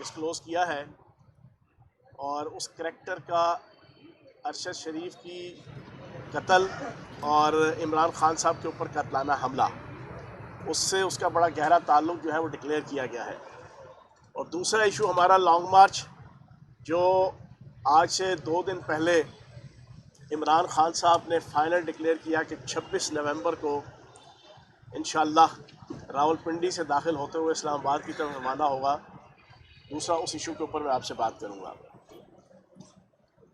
Disclose किया है और उस करैक्टर का अरशद शरीफ की कत्ल और इमरान खान साहब के ऊपर कातलाना हमला, उससे उसका बड़ा गहरा ताल्लुक़ जो है वो डिक्लेयर किया गया है। और दूसरा इशू हमारा लॉन्ग मार्च, जो आज से 2 दिन पहले इमरान खान साहब ने फाइनल डिक्लेयर किया कि 26 नवंबर को इंशाअल्लाह रावलपिंडी से दाखिल होते हुए इस्लामाबाद की तरफ रवाना होगा। दूसरा, उस इशू के ऊपर मैं आपसे बात करूंगा।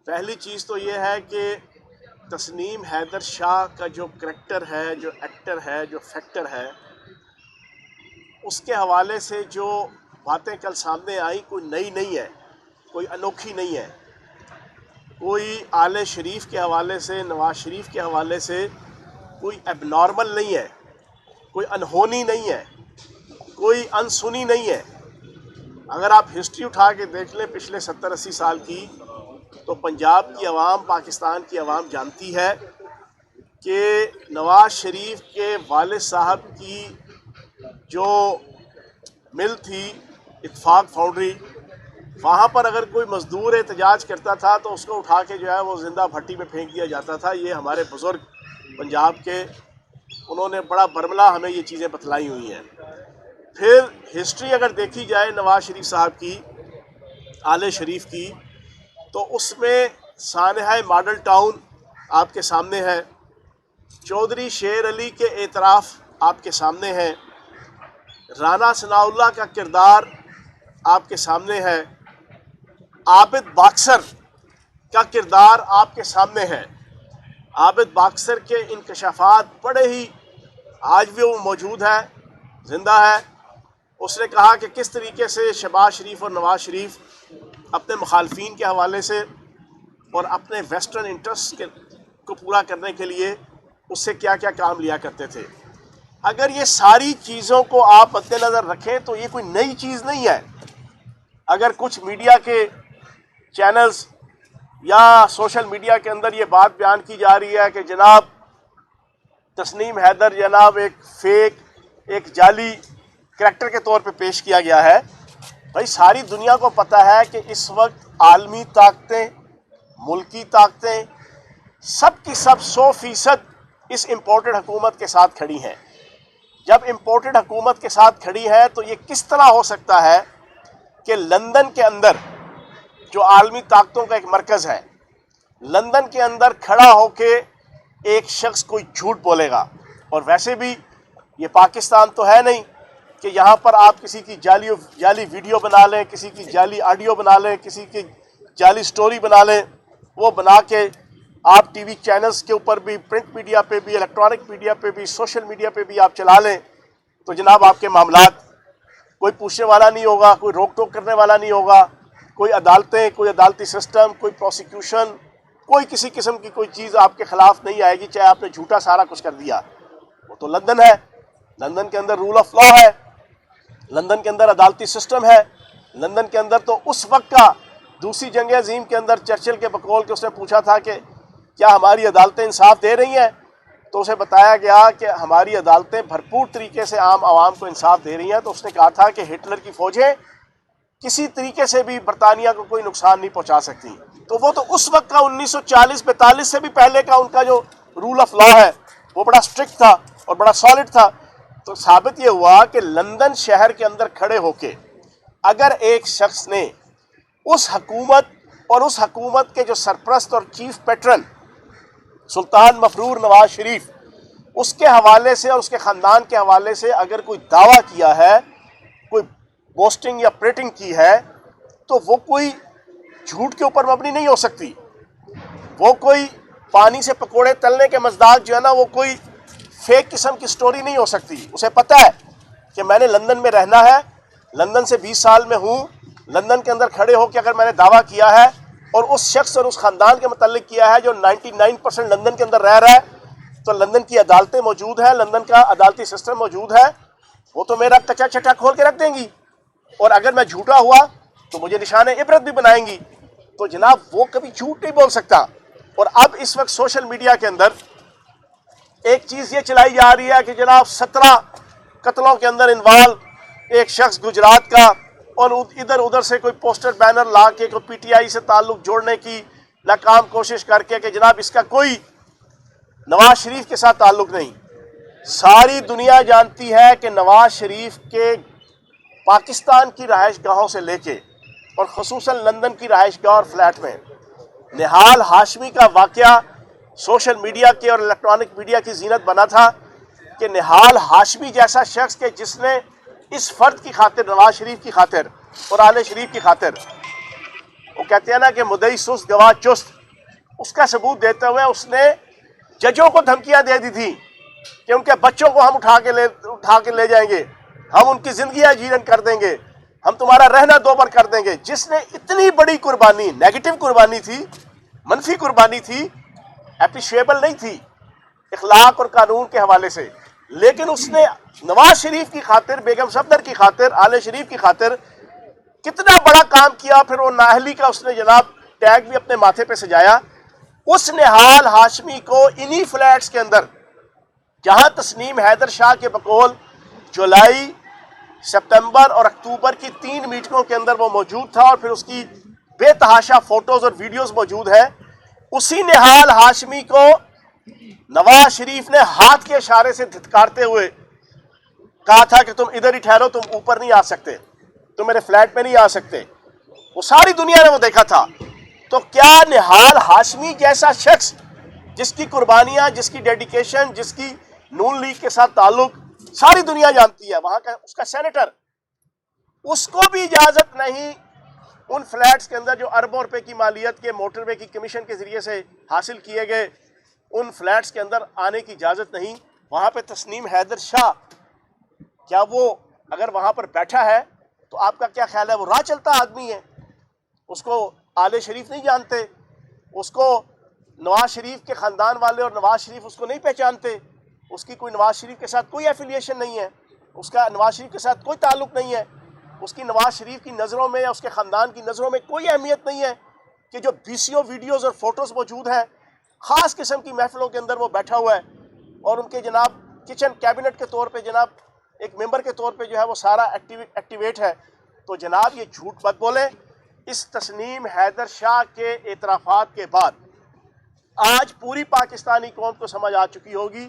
पहली चीज़ तो ये है कि तस्नीम हैदर शाह का जो करैक्टर है, जो एक्टर है, जो फैक्टर है, उसके हवाले से जो बातें कल सामने आई कोई नई नहीं है, कोई अनोखी नहीं है। कोई आले शरीफ के हवाले से, नवाज शरीफ के हवाले से कोई एबनॉर्मल नहीं है, कोई अनहोनी नहीं है, कोई अनसुनी नहीं है। अगर आप हिस्ट्री उठा के देख लें पिछले 70-80 साल की, तो पंजाब की आवाम, पाकिस्तान की आवाम जानती है कि नवाज शरीफ के वालिद साहब की जो मिल थी इत्तेफाक फाउंड्री, वहाँ पर अगर कोई मज़दूर एहतजाज करता था तो उसको उठा के जो है वो ज़िंदा भट्टी में फेंक दिया जाता था। ये हमारे बुज़ुर्ग पंजाब के, उन्होंने बड़ा बरमला हमें ये चीज़ें बतलाई हुई हैं। फिर हिस्ट्री अगर देखी जाए नवाज शरीफ साहब की, आले शरीफ की, तो उसमें सानहा मॉडल टाउन आपके सामने है, चौधरी शेर अली के एतराफ़ आपके सामने है, राना सनाउल्लाह का किरदार आपके सामने है, आबिद बाक्सर का किरदार आपके सामने है। आबिद बाक्सर के इंकशाफात बड़े ही, आज भी वो मौजूद है, ज़िंदा है। उसने कहा कि किस तरीके से शहबाज शरीफ और नवाज शरीफ अपने मुखालफीन के हवाले से और अपने वेस्टर्न इंटरेस्ट को पूरा करने के लिए उससे क्या क्या काम लिया करते थे। अगर ये सारी चीज़ों को आप मद्देनज़र रखें तो ये कोई नई चीज़ नहीं है। अगर कुछ मीडिया के चैनल्स या सोशल मीडिया के अंदर ये बात बयान की जा रही है कि जनाब तस्नीम हैदर जनाब एक फेक, एक जाली करैक्टर के तौर पे पेश किया गया है, भाई सारी दुनिया को पता है कि इस वक्त आलमी ताकतें, मुल्की ताकतें, सब की सब 100% इस इम्पोर्टेड हुकूमत के साथ खड़ी हैं। जब इम्पोर्टेड हुकूमत के साथ खड़ी है तो ये किस तरह हो सकता है कि लंदन के अंदर जो आलमी ताकतों का एक मरकज़ है, लंदन के अंदर खड़ा होके एक शख्स कोई झूठ बोलेगा। और वैसे भी ये पाकिस्तान तो है नहीं कि यहाँ पर आप किसी की जाली वीडियो बना लें, किसी की जाली ऑडियो बना लें, किसी की जाली स्टोरी बना लें, वो बना के आप टीवी चैनल्स के ऊपर भी, प्रिंट मीडिया पे भी, इलेक्ट्रॉनिक मीडिया पे भी, सोशल मीडिया पे भी आप चला लें, तो जनाब आपके मामलात कोई पूछने वाला नहीं होगा, कोई रोक टोक करने वाला नहीं होगा, कोई अदालतें, कोई अदालती सिस्टम, कोई प्रोसिक्यूशन, कोई किसी किस्म की कोई चीज़ आपके ख़िलाफ़ नहीं आएगी, चाहे आपने झूठा सारा कुछ कर दिया। वो तो लंदन है, लंदन के अंदर रूल ऑफ लॉ है, लंदन के अंदर अदालती सिस्टम है। लंदन के अंदर तो उस वक्त का दूसरी जंग अज़ीम के अंदर चर्चिल के बकौल के उसने पूछा था कि क्या हमारी अदालतें इंसाफ दे रही हैं, तो उसे बताया गया कि हमारी अदालतें भरपूर तरीके से आम आवाम को इंसाफ दे रही हैं। तो उसने कहा था कि हिटलर की फ़ौजें किसी तरीके से भी बरतानिया को कोई नुकसान नहीं पहुंचा सकती। तो वो तो उस वक्त का 1940-42 से भी पहले का उनका जो रूल ऑफ लॉ है वो बड़ा स्ट्रिक्ट था और बड़ा सॉलिड था। तो साबित ये हुआ कि लंदन शहर के अंदर खड़े होके अगर एक शख्स ने उस हुकूमत और उस हुकूमत के जो सरप्रस्त और चीफ पेट्रन सुल्तान मफरूर नवाज शरीफ, उसके हवाले से और उसके ख़ानदान के हवाले से अगर कोई दावा किया है, कोई बोस्टिंग या प्रेटिंग की है, तो वो कोई झूठ के ऊपर मबनी नहीं हो सकती। वो कोई पानी से पकोड़े तलने के मज़दाक जो है ना, वो कोई फेक किस्म की स्टोरी नहीं हो सकती। उसे पता है कि मैंने लंदन में रहना है, लंदन से 20 साल में हूँ, लंदन के अंदर खड़े होकर अगर मैंने दावा किया है और उस शख्स और उस ख़ानदान के मतलब किया है जो 99% लंदन के अंदर रह रहा है, तो लंदन की अदालतें मौजूद हैं, लंदन का अदालती सिस्टम मौजूद है, वो तो मेरा कच्चा चट्टा खोल के रख देंगी। और अगर मैं झूठा हुआ तो मुझे निशान इबरत भी बनाएंगी। तो जनाब वो कभी झूठ नहीं बोल सकता। और अब इस वक्त सोशल मीडिया के अंदर एक चीज़ ये चलाई जा रही है कि जनाब 17 कत्लों के अंदर इन्वॉल्व एक शख्स गुजरात का, और इधर उधर से कोई पोस्टर बैनर ला के कोई पीटीआई से ताल्लुक जोड़ने की नाकाम कोशिश करके कि जनाब इसका कोई नवाज शरीफ के साथ ताल्लुक नहीं। सारी दुनिया जानती है कि नवाज शरीफ के पाकिस्तान की रहायश गाहों से लेके और ख़ुसूसन लंदन की रहायश गाह और फ्लैट में निहाल हाशमी का वाक़या सोशल मीडिया के और इलेक्ट्रॉनिक मीडिया की जीनत बना था कि निहाल हाशमी जैसा शख्स के जिसने इस फर्द की खातिर, नवाज शरीफ की खातिर और आले शरीफ की खातिर, वो कहते हैं ना कि मुद्दई सुस्त गवाह चुस्त, उसका सबूत देते हुए उसने जजों को धमकियां दे दी थी कि उनके बच्चों को हम उठा के ले जाएंगे, हम उनकी जिंदगियां जीवन कर देंगे, हम तुम्हारा रहना दोबर कर देंगे। जिसने इतनी बड़ी कुर्बानी, नेगेटिव कुर्बानी थी, मनफी कुर्बानी थी, एप्रिशिएबल नहीं थी इखलाक और कानून के हवाले से, लेकिन उसने नवाज शरीफ की खातिर, बेगम सफदर की खातिर, आले शरीफ की खातिर कितना बड़ा काम किया। फिर वो नाहली का उसने जनाब टैग भी अपने माथे पे सजाया। उस निहाल हाशमी को इन्हीं फ्लैट्स के अंदर, जहां तस्नीम हैदर शाह के बकौल जुलाई, सितंबर और अक्टूबर की 3 मीटिंगों के अंदर वो मौजूद था और फिर उसकी बेतहाशा फोटोज और वीडियोस मौजूद है, उसी निहाल हाशमी को नवाज शरीफ ने हाथ के इशारे से धिक्कारते हुए कहा था कि तुम इधर ही ठहरो, तुम ऊपर नहीं आ सकते, तुम मेरे फ्लैट में नहीं आ सकते। वो सारी दुनिया ने वो देखा था। तो क्या निहाल हाशमी जैसा शख्स, जिसकी कुर्बानियां, जिसकी डेडिकेशन, जिसकी नून लीग के साथ ताल्लुक सारी दुनिया जानती है, वहां का उसका सेनेटर, उसको भी इजाजत नहीं उन फ्लैट्स के अंदर जो अरबों रुपए की मालियत के मोटरवे की कमीशन के जरिए से हासिल किए गए, उन फ्लैट्स के अंदर आने की इजाजत नहीं। वहां पे तस्नीम हैदर शाह, क्या वो अगर वहां पर बैठा है तो आपका क्या ख्याल है? वो राह चलता आदमी है, उसको आले शरीफ नहीं जानते, उसको नवाज शरीफ के ख़ानदान वाले और नवाज शरीफ उसको नहीं पहचानते, उसकी कोई नवाज शरीफ के साथ कोई एफिलिएशन नहीं है, उसका नवाज शरीफ के साथ कोई ताल्लुक नहीं है, उसकी नवाज शरीफ की नज़रों में या उसके ख़ानदान की नज़रों में कोई अहमियत नहीं है कि जो बीसीओ वीडियोज़ और फोटोज़ मौजूद हैं, ख़ास किस्म की महफिलों के अंदर वो बैठा हुआ है और उनके जनाब किचन कैबिनेट के तौर पे, जनाब एक मेंबर के तौर पे जो है वो सारा एक्टिवेट है। तो जनाब ये झूठ मत बोले। इस तस्नीम हैदर शाह के एतराफ़ात के बाद आज पूरी पाकिस्तानी कौम को समझ आ चुकी होगी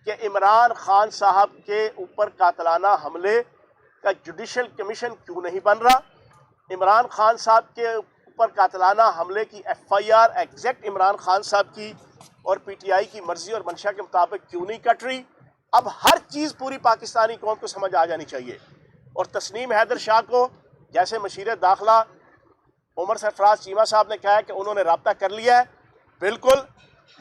कि इमरान खान साहब के ऊपर कातलाना हमले का जुडिशल कमीशन क्यों नहीं बन रहा, इमरान खान साहब के ऊपर कातलाना हमले की FIR एग्जैक्ट इमरान खान साहब की और PTI की मर्जी और मंशा के मुताबिक क्यों नहीं कट रही। अब हर चीज़ पूरी पाकिस्तानी कौम को समझ आ जानी चाहिए। और तस्नीम हैदर शाह को, जैसे मशीर दाखिला उमर सरफराज चीमा साहब ने कहा है कि उन्होंने रब्ता कर लिया है, बिल्कुल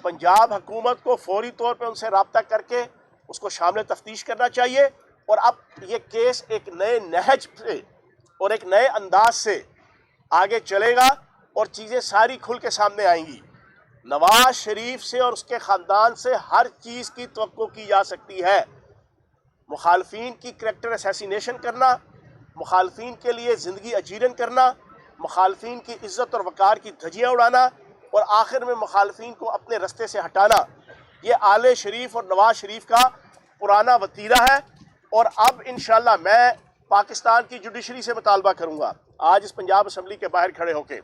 पंजाब हुकूमत को फौरी तौर पर उनसे रब्ता करके उसको शामिल तफ्तीश करना चाहिए। और अब ये केस एक नए नहज से और एक नए अंदाज से आगे चलेगा और चीज़ें सारी खुल के सामने आएंगी। नवाज शरीफ से और उसके ख़ानदान से हर चीज़ की तवक्को की जा सकती है। मुखालफीन की करैक्टर असैसिनेशन करना, मुखालफीन के लिए ज़िंदगी अजीरन करना, मुखालफीन की इज़्ज़त और वक़ार की धज्जियाँ उड़ाना और आखिर में मुखालफीन को अपने रस्ते से हटाना, ये आले शरीफ और नवाज शरीफ का पुराना वतीरा है। और अब इंशाअल्लाह मैं पाकिस्तान की जुडिशरी से मुतालबा करूँगा आज इस पंजाब असम्बली के बाहर खड़े होकर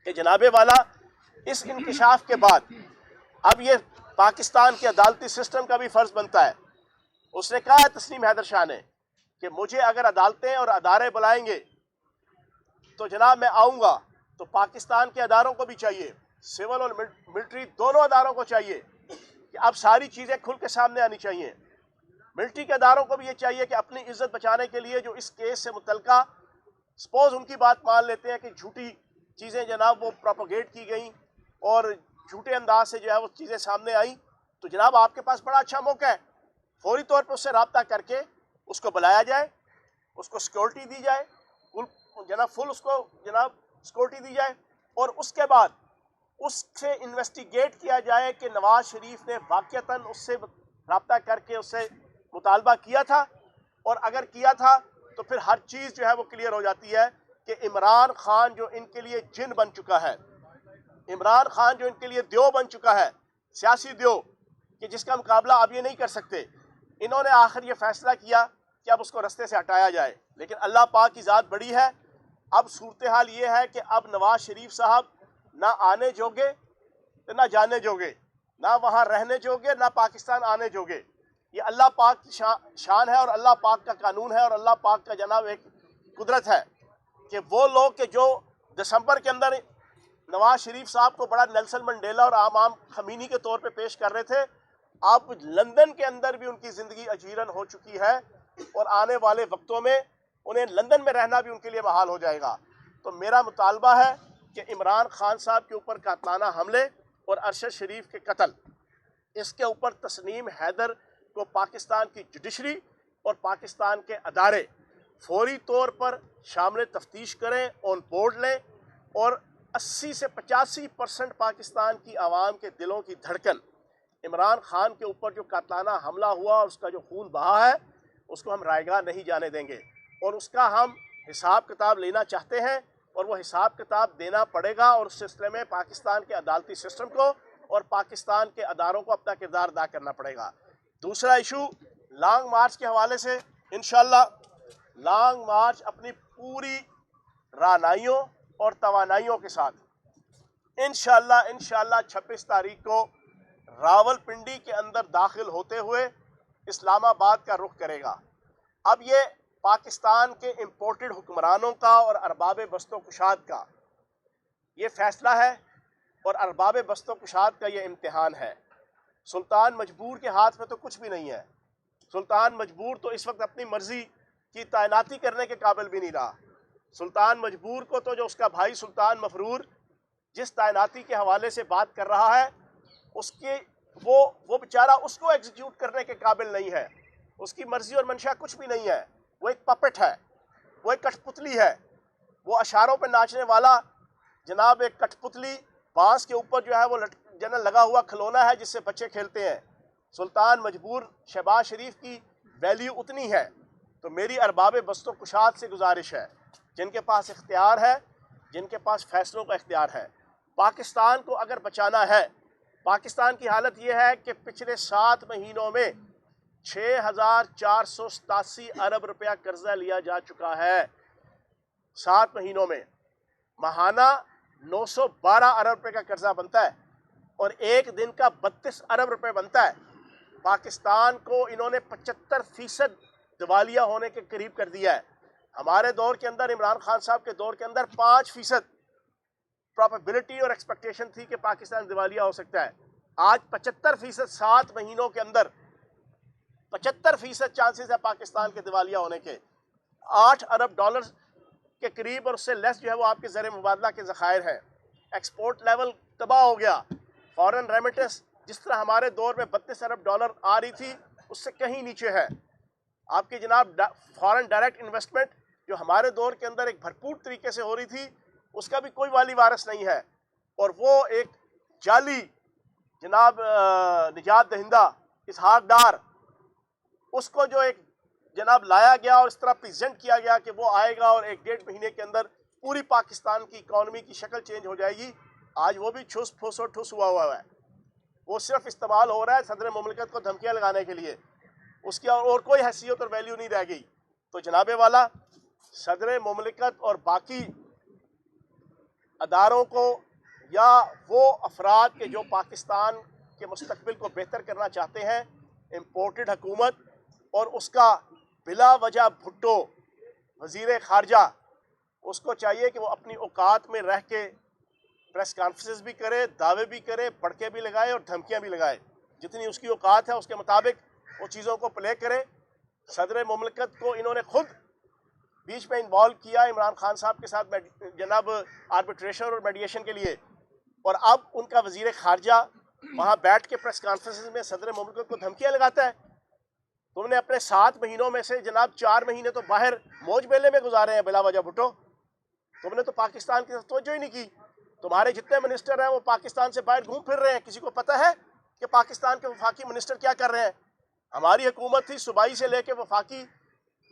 कि जनाबे वाला, इस इंकिशाफ के बाद अब ये पाकिस्तान के अदालती सिस्टम का भी फ़र्ज़ बनता है। उसने कहा है तस्नीम हैदर शाह ने कि मुझे अगर अदालतें और अदारे बुलाएंगे तो जनाब मैं आऊँगा। तो पाकिस्तान के अदारों को भी चाहिए, सिविल और मिलिट्री दोनों अदारों को चाहिए कि अब सारी चीज़ें खुल के सामने आनी चाहिए। मिलिट्री के अदारों को भी ये चाहिए कि अपनी इज्जत बचाने के लिए जो इस केस से मुतल्लिका, सपोज उनकी बात मान लेते हैं कि झूठी चीज़ें जनाब वो प्रोपोगेट की गई और झूठे अंदाज से जो है वो चीज़ें सामने आई, तो जनाब आपके पास बड़ा अच्छा मौका है, फौरी तौर पर उससे रब्ता करके उसको बुलाया जाए, उसको सिक्योरिटी दी जाए, फुल उसको जनाब सिक्योरिटी दी जाए और उसके बाद उससे इन्वेस्टिगेट किया जाए कि नवाज शरीफ ने वाक़तन उससे रब्ता करके उससे मुतालबा किया था, और अगर किया था तो फिर हर चीज़ जो है वो क्लियर हो जाती है कि इमरान खान जो इनके लिए जिन बन चुका है, इमरान खान जो इनके लिए द्यो बन चुका है, सियासी द्यो कि जिसका मुकाबला अब ये नहीं कर सकते, इन्होंने आखिर ये फैसला किया कि अब उसको रस्ते से हटाया जाए, लेकिन अल्लाह पाक की ज़ात बड़ी है। अब सूरत हाल ये है कि अब नवाज शरीफ साहब ना आने जोगे ना जाने जोगे, ना वहाँ रहने जोगे ना पाकिस्तान आने जोगे। ये अल्लाह पाक की शान है और अल्लाह पाक का कानून है और अल्लाह पाक का जनाब एक कुदरत है कि वो लोग के जो दिसंबर के अंदर नवाज शरीफ साहब को बड़ा नेल्सन मंडेला और आम खमीनी के तौर पे पेश कर रहे थे, अब लंदन के अंदर भी उनकी ज़िंदगी अजीरन हो चुकी है और आने वाले वक्तों में उन्हें लंदन में रहना भी उनके लिए महाल हो जाएगा। तो मेरा मुतालबा है कि इमरान खान साहब के ऊपर कातलाना हमले और अरशद शरीफ के कत्ल, इसके ऊपर तस्नीम हैदर को पाकिस्तान की जुडिशरी और पाकिस्तान के अदारे फौरी तौर पर शामिल तफ्तीश करें, ऑन बोर्ड लें और 80 से 85% पाकिस्तान की आवाम के दिलों की धड़कन इमरान खान के ऊपर जो कातलाना हमला हुआ और उसका जो खून बहा है उसको हम रायगा नहीं जाने देंगे और उसका हम हिसाब किताब लेना चाहते हैं और वो हिसाब किताब देना पड़ेगा और उस सिलसिले में पाकिस्तान के अदालती सिस्टम को और पाकिस्तान के अदारों को अपना किरदार अदा करना पड़ेगा। दूसरा इशू लॉन्ग मार्च के हवाले से, इंशाल्लाह लॉन्ग मार्च अपनी पूरी रानाइयों और तवानाइयों के साथ इंशाल्लाह 26 तारीख को रावलपिंडी के अंदर दाखिल होते हुए इस्लामाबाद का रुख करेगा। अब ये पाकिस्तान के इम्पोर्टेड हुक्मरानों का और अरबाब बस्तो कुशाद का ये फैसला है और अरबाब बस्तो कुशाद का ये इम्तिहान है। सुल्तान मजबूर के हाथ में तो कुछ भी नहीं है। सुल्तान मजबूर तो इस वक्त अपनी मर्जी की तैनाती करने के काबिल भी नहीं रहा। सुल्तान मजबूर को तो जो उसका भाई सुल्तान मफरूर जिस तैनाती के हवाले से बात कर रहा है उसके वो बेचारा उसको एग्जीक्यूट करने के काबिल नहीं है। उसकी मर्जी और मंशा कुछ भी नहीं है। वो एक पपेट है, वो एक कठपुतली है, वो अशारों पे नाचने वाला जनाब एक कठपुतली बांस के ऊपर जो है वो जना लगा हुआ खिलौना है जिससे बच्चे खेलते हैं। सुल्तान मजबूर शहबाज शरीफ की वैल्यू उतनी है। तो मेरी अरबाब बस्तो कुशाद से गुजारिश है, जिनके पास इख्तियार है, जिनके पास फैसलों का इख्तियार है, पाकिस्तान को अगर बचाना है। पाकिस्तान की हालत यह है कि पिछले 7 महीनों में 6,487 अरब रुपया कर्जा लिया जा चुका है। 7 महीनों में माहाना 912 अरब रुपए का कर्जा बनता है और एक दिन का 32 अरब रुपए बनता है। पाकिस्तान को इन्होंने 75% दिवालिया होने के करीब कर दिया है। हमारे दौर के अंदर, इमरान खान साहब के दौर के अंदर 5% प्रोबेबिलिटी और एक्सपेक्टेशन थी कि पाकिस्तान दिवालिया हो सकता है। आज 75% 7 महीनों के अंदर 75% चांसेस है पाकिस्तान के दिवालिया होने के। 8 अरब डॉलर के करीब और उससे लेस जो है वो आपके ज़र मुबादला के ज़खायर हैं। एक्सपोर्ट लेवल तबाह हो गया। फॉरेन रेमिटेंस जिस तरह हमारे दौर में 32 अरब डॉलर आ रही थी उससे कहीं नीचे है। आपकी जनाब फॉरेन डायरेक्ट इन्वेस्टमेंट जो हमारे दौर के अंदर एक भरपूर तरीके से हो रही थी उसका भी कोई वाली वारस नहीं है और वो एक जाली जनाब निजात दहिंदा इसहाक डार उसको जो एक जनाब लाया गया और इस तरह प्रेजेंट किया गया कि वो आएगा और 1-1.5 महीने के अंदर पूरी पाकिस्तान की इकॉनमी की शक्ल चेंज हो जाएगी। आज वो भी ठुस फुस और ठुस हुआ है। वो सिर्फ इस्तेमाल हो रहा है सदर मुमलिकत को धमकियाँ लगाने के लिए, उसकी और कोई हैसियत और वैल्यू नहीं रह गई। तो जनाबे वाला सदर मुमलिकत और बाकी अदारों को या वो अफराद के जो पाकिस्तान के मुस्तकबिल को बेहतर करना चाहते हैं, इम्पोर्टेड हुकूमत और उसका बिला वजह भुट्टो वज़ीर ख़ारजा, उसको चाहिए कि वो अपनी औकात में रह के प्रेस कॉन्फ्रेंस भी करे, दावे भी करे, पड़के भी लगाए और धमकियां भी लगाए। जितनी उसकी औकात है उसके मुताबिक वो चीज़ों को प्ले करे। सदर मुमलिकत को इन्होंने खुद बीच में इन्वॉल्व किया इमरान खान साहब के साथ जनाब आर्बिट्रेशन और मेडिएशन के लिए, और अब उनका वज़ीर ख़ारजा वहाँ बैठ के प्रेस कॉन्फ्रेंस में सदर मुमलिकत को धमकियाँ लगाता है। तुमने अपने 7 महीनों में से जनाब 4 महीने तो बाहर मौज मेले में गुजारे हैं बिला वजह भुट्टो। तुमने तो पाकिस्तान की तवज्जो ही नहीं की। तुम्हारे जितने मिनिस्टर हैं वो पाकिस्तान से बाहर घूम फिर रहे हैं। किसी को पता है कि पाकिस्तान के वफाकी मिनिस्टर क्या कर रहे हैं? हमारी हुकूमत थी, सूबाई से लेके वफाकी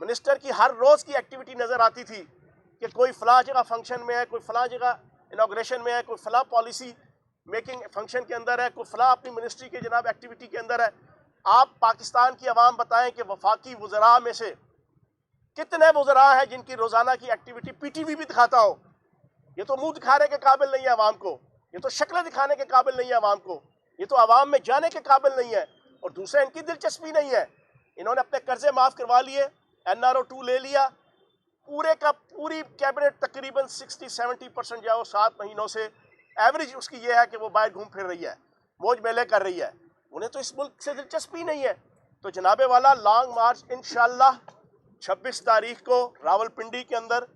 मिनिस्टर की हर रोज़ की एक्टिविटी नज़र आती थी कि कोई फ़लाँ जगह फंक्शन में है, कोई फ़लाँ जगह इनाग्रेशन में है, कोई फ़लाँ पॉलिसी मेकिंग फंक्शन के अंदर है, कोई फ़लाँ अपनी मिनिस्ट्री के जनाब एक्टिविटी के अंदर है। आप पाकिस्तान की आवाम बताएं कि वफाकी वज़रा में से कितने वज़रा हैं जिनकी रोज़ाना की एक्टिविटी पीटीवी भी दिखाता हो। ये तो मुंह दिखाने के काबिल नहीं है आवाम को, ये तो शक्ल दिखाने के काबिल नहीं है आवाम को, ये तो आवाम में जाने के काबिल नहीं है। और दूसरा, इनकी दिलचस्पी नहीं है। इन्होंने अपने कर्जे माफ़ करवा लिए, NRO 2 ले लिया, पूरे का पूरी कैबिनेट तकरीबन 60-70% जो 7 महीनों से एवरेज उसकी ये है कि वो बाहर घूम फिर रही है, मौज मेले कर रही है। उन्हें तो इस मुल्क से दिलचस्पी नहीं है। तो जनाबे वाला लॉन्ग मार्च इंशाल्लाह 26 तारीख को रावलपिंडी के अंदर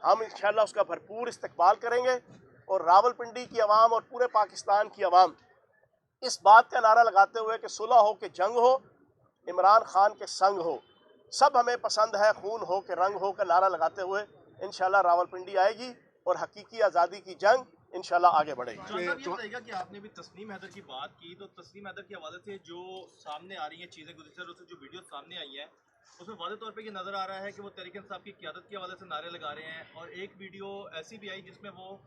हम इंशाल्लाह उसका भरपूर इस्तकबाल करेंगे। और रावलपिंडी की आवाम और पूरे पाकिस्तान की आवाम इस बात का नारा लगाते हुए कि सुलह हो कि जंग हो, इमरान खान के संग हो, सब हमें पसंद है, खून हो कि रंग हो का नारा लगाते हुए इंशाल्लाह रावलपिंडी आएगी और हकीकी आज़ादी की जंग इंशाल्लाह आगे बढ़ेगी। ये बताइएगा कि आपने भी तस्नीम हैदर की बात की, तो तस्नीम हैदर के हवाले से जो सामने आ रही हैं चीज़ें, गुज़िश्ता रोज़ से जो वीडियो सामने आई हैं, उसमें वाज़ेह तौर पे ये नज़र आ रहा है कि वो तहरीक इंसाफ की क़यादत के हवाले से नारे लगा रहे हैं। और एक वीडियो ऐसी भी आई जिसमें वो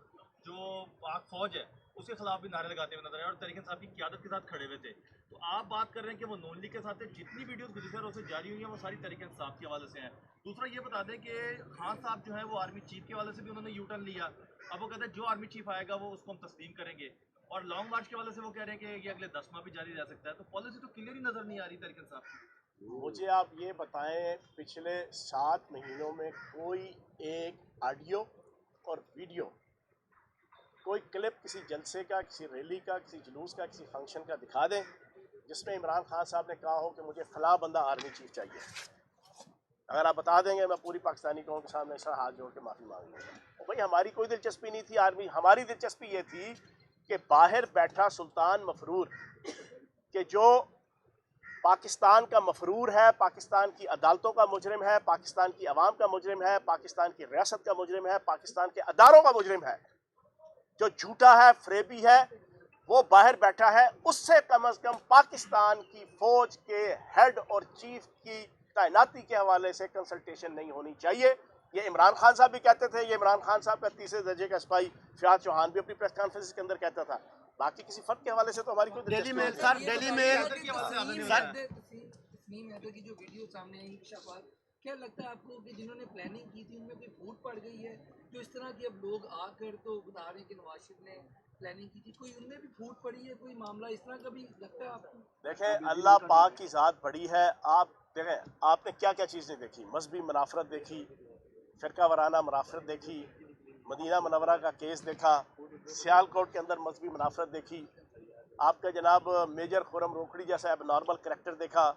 जो पाक फौज है उसके खिलाफ भी नारे लगाते हुए नजर आए और तहरीक इंसाफ की क़यादत के साथ खड़े हुए थे। तो आप बात कर रहे हैं कि वो नून लीग के साथ जितनी वीडियोस गुज़िश्ता रोज़ से जारी हुई हैं वो सारी तहरीक इंसाफ के हवाले से हैं। दूसरा ये बता दें कि खान साहब जो है वो आर्मी चीफ के हवाले से भी उन्होंने यू टर्न लिया। अब वो कहते हैं जो आर्मी चीफ आएगा वो उसको हम तस्लीम करेंगे। और लॉन्ग मार्च के हवाले से वो कह रहे हैं कि ये अगले 10 माह भी जारी रह सकता है। तो पॉलिसी तो क्लियर ही नजर नहीं आ रही तहरीक इंसाफ की। मुझे आप ये बताएं, पिछले 7 महीनों में कोई एक ऑडियो और वीडियो, कोई क्लिप किसी जलसे का, किसी रैली का, किसी जुलूस का, किसी फंक्शन का दिखा दें जिसमें इमरान खान साहब ने कहा हो कि मुझे फलां बंदा आर्मी चीफ चाहिए। अगर आप बता देंगे, मैं पूरी पाकिस्तानी कौम के सामने सर हाथ जोड़ के माफ़ी मांग लूँगा। और भाई हमारी कोई दिलचस्पी नहीं थी आर्मी, हमारी दिलचस्पी ये थी कि बाहर बैठा सुल्तान मफरूर कि जो पाकिस्तान का मफरूर है, पाकिस्तान की अदालतों का मुजरिम है, पाकिस्तान की अवाम का मुजरिम है, पाकिस्तान की रियासत का मुजरिम है, पाकिस्तान के अदारों का मुजरिम है, जो झूठा है, फ्रेबी है, वो बाहर बैठा है। उससे कम से कम पाकिस्तान की फौज के हेड और चीफ की तैनाती के हवाले से कंसल्टेशन नहीं होनी चाहिए। ये इमरान खान साहब भी कहते थे, ये इमरान खान साहब का तीसरे दर्जे का सिपाही फयाज चौहान भी अपनी प्रेस कॉन्फ्रेंस के अंदर कहता था। बाकी किसी फर्क के हवाले से तो हमारी कोई डेली मेल दिलचस्पी sir, Daily Mail Tasneem Haider की जो वीडियो सामने आई इंकशाफात, क्या लगता है आपको कि जिन्होंने प्लानिंग की थी उनमें कोई फूट पड़ गई है? जो इस तरह के अब लोग आकर तो बता रहे हैं कि नवाज शरीफ ने प्लानिंग की थी, कोई उनमें भी फूट पड़ी है? कोई मामला इस तरह का भी लगता है आपको? देखें, अल्लाह पाक की ज़ात बड़ी है। आप देखें, आपने क्या क्या चीज़ें देखी, मजहबी मुनाफरत देखी, फ़िरका वाराना मुनाफरत देखी, मदीना मनवरा का केस देखा, सियालकोट के अंदर मजहबी मुनाफरत देखी, आपका जनाब मेजर खुरम रोकड़ी जैसा एबनॉर्मल करैक्टर देखा,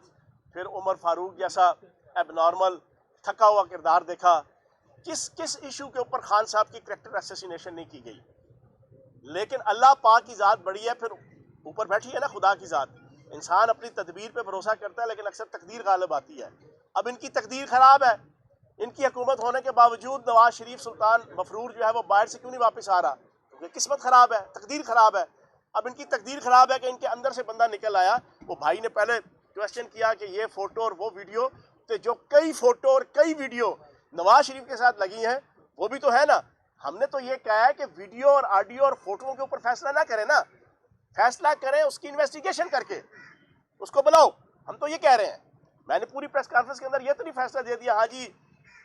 फिर उमर फारूक जैसा एबनॉर्मल थका हुआ किरदार देखा। किस इशू के ऊपर खान साहब की करैक्टर असैसिनेशन नहीं की गई? लेकिन अल्लाह पाक की ज़ात बड़ी है, फिर ऊपर बैठी है ना खुदा की ज़ात। इंसान अपनी तदबीर पे भरोसा करता है, लेकिन अक्सर तकदीर गालिब आती है। अब इनकी तकदीर ख़राब है, इनकी हुकूमत होने के बावजूद नवाज शरीफ सुल्तान मफरूर जो है वो बाहर से क्यों नहीं वापस आ रहा? क्योंकि किस्मत ख़राब है, तकदीर ख़राब है। अब इनकी तकदीर ख़राब है कि इनके अंदर से बंदा निकल आया। वो भाई ने पहले क्वेश्चन किया कि ये फ़ोटो और वो वीडियो, तो जो कई फ़ोटो और कई वीडियो नवाज शरीफ के साथ लगी हैं वो भी तो है ना। हमने तो ये कहा है कि वीडियो और ऑडियो और फोटोओं के ऊपर फैसला ना करें ना, फैसला करें उसकी इन्वेस्टिगेशन करके, उसको बुलाओ। हम तो ये कह रहे हैं, मैंने पूरी प्रेस कॉन्फ्रेंस के अंदर ये तो नहीं फैसला दे दिया हाँ जी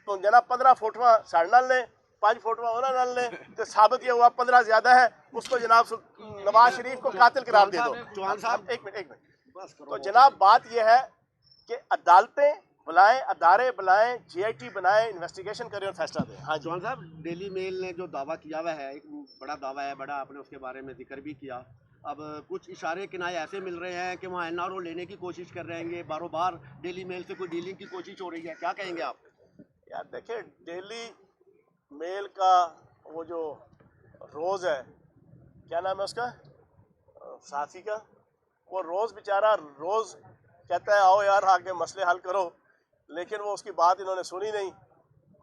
तो जनाब 15 फोटोआं साढ़े नाल लें, 5 फोटोआं उन्होंने नाल लें, तो साबित ये हुआ 15 ज़्यादा है, उसको जनाब नवाज शरीफ को कातिल करार दे दो। चौहान साहब एक मिनट तो जनाब बात यह है कि अदालतें बुलाएं, अदारे बुलाएं, GIT बनाएं, इन्वेस्टिगेशन करें और फैसला दें। हाँ जी चौहान साहब, डेली मेल ने जो दावा किया हुआ है, एक बड़ा दावा है, बड़ा आपने उसके बारे में जिक्र भी किया। अब कुछ इशारे किनारे ऐसे मिल रहे हैं कि वहाँ NRO लेने की कोशिश कर रहे हैं, बारों बार डेली मेल से कोई डीलिंग की कोशिश हो रही है, क्या कहेंगे आप? यार देखिए, डेली मेल का वो जो रोज़ है, क्या नाम है उसका, साथी का, वो रोज़ बेचारा रोज़ कहता है आओ यार आके मसले हल करो, लेकिन वो उसकी बात इन्होंने सुनी नहीं।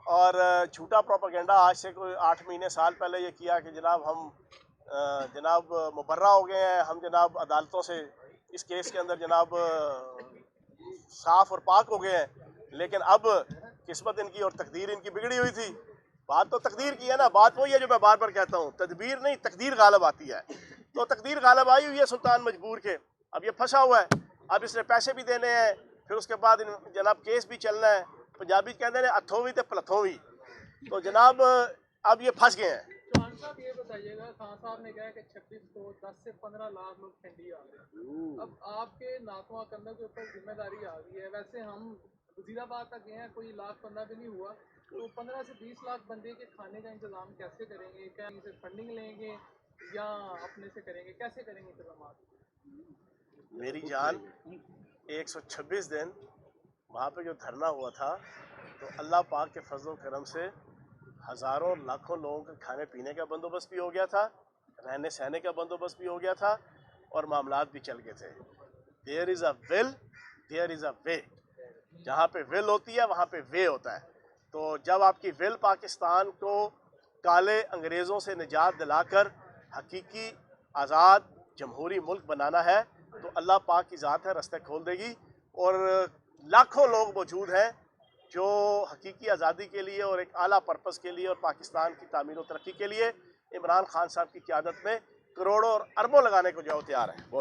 और झूठा प्रोपेगेंडा आज से कोई 8 महीने साल पहले ये किया कि जनाब हम जनाब मुबर्रा हो गए हैं, हम जनाब अदालतों से इस केस के अंदर जनाब साफ़ और पाक हो गए हैं। लेकिन अब किस्मत इनकी और तकदीर इनकी बिगड़ी हुई थी। बात तो तकदीर की है ना, बात वही है जो मैं बार बार कहता हूँ, तदबीर नहीं तकदीर गालिब आती है। तो तकदीर गालिब आई हुई है सुल्तान मजबूर के, अब ये फंसा हुआ है। अब इसने पैसे भी देने हैं, फिर उसके बाद जनाब केस भी चलना है, पंजाबी कहते हैं हथों भी तो पलथों भी। तो जनाब अब ये फंस गए हैं। चौहान साहब ये बताइएगा, खान साहब ने कहा कि 26 को 10 से 15 लाख लोग पिंडी आ रहे हैं। अब आपके नातवा कंधों के ऊपर जिम्मेदारी आ गई है। वैसे हम वजीराबाद तक गए हैं, कोई लाख बंदा भी नहीं हुआ, तो 15 से 20 लाख बंदे के खाने का इंतजाम कैसे करेंगे? क्या इनसे फंडिंग लेंगे या अपने से करेंगे? कैसे करेंगे इंतजाम? मेरी जान 126 दिन वहाँ पे जो धरना हुआ था, तो अल्लाह पाक के फजल करम से हज़ारों लाखों लोगों के खाने पीने का बंदोबस्त भी हो गया था, रहने सहने का बंदोबस्त भी हो गया था, और मामलात भी चल गए थे। There is a will, there is a way. जहाँ पे विल होती है वहाँ पे वे होता है। तो जब आपकी विल पाकिस्तान को काले अंग्रेज़ों से निजात दिलाकर हकीकी आज़ाद जमहूरी मुल्क बनाना है, तो अल्लाह पाक की ज़ात है, रास्ते खोल देगी। और लाखों लोग मौजूद हैं जो हकीकी आज़ादी के लिए और एक आला पर्पस के लिए और पाकिस्तान की तामीर और तरक्की के लिए इमरान खान साहब की क़यादत में करोड़ों और अरबों लगाने को जो तैयार है।